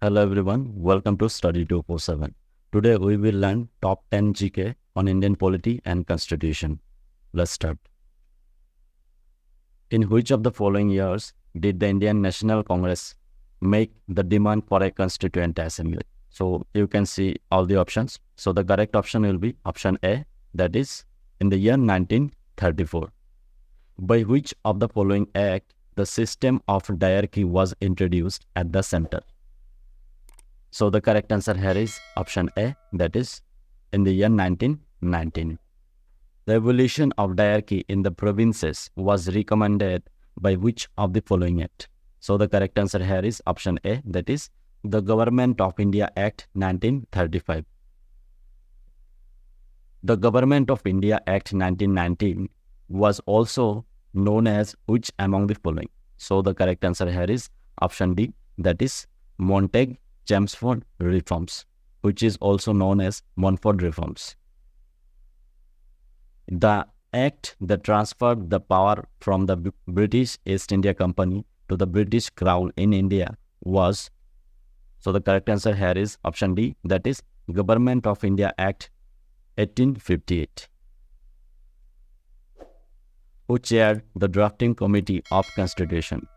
Hello everyone, welcome to Study 247. Today we will learn top 10 GK on Indian polity and constitution. Let's start. In which of the following years did the Indian National Congress make the demand for a Constituent Assembly? So you can see all the options. So the correct option will be option A, that is in the year 1934. By which of the following act the system of Dyarchy was introduced at the center? So the correct answer here is option A, that is in the year 1919. The abolition of Dyarchy in the provinces was recommended by which of the following act? So the correct answer here is option A, that is the Government of India Act 1935. The Government of India Act 1919 was also known as which among the following? So the correct answer here is option D, that is Montagu-Chelmsford Reforms, which is also known as Montford Reforms. The act that transferred the power from the British East India Company to the British Crown in India was, so the correct answer here is option D, that is Government of India Act 1858. Who chaired the drafting committee of Constitution?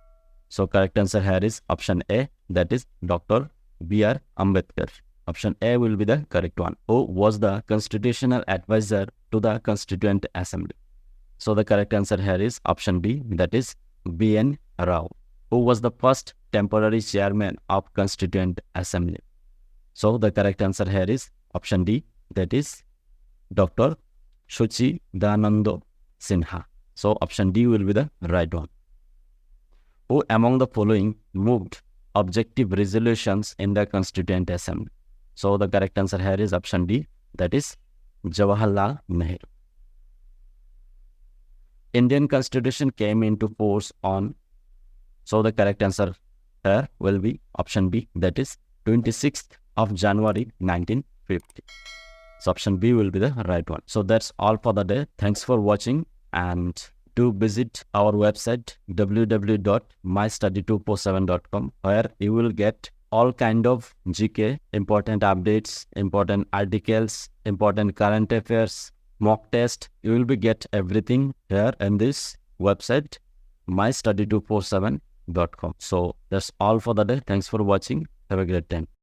So correct answer here is option A, that is Dr. B.R. Ambedkar. Option A will be the correct one. Who was the constitutional advisor to the Constituent Assembly? So the correct answer here is option B, that is B.N. Rao. Who was the first temporary chairman of Constituent Assembly? So the correct answer here is option D, that is Dr. Sachchidananda Sinha. So option D will be the right one. Who among the following moved objective resolutions in the Constituent Assembly? So the correct answer here is option D, that is Jawaharlal Nehru. Indian Constitution came into force on, so the correct answer here will be option B, that is 26th of January 1950. So option B will be the right one. So that's all for the day. Thanks for watching, and do visit our website www.mystudy247.com, where you will get all kind of GK, important updates, important articles, important current affairs, mock test. You will be get everything here in this website mystudy247.com. So that's all for the day. Thanks for watching. Have a great time.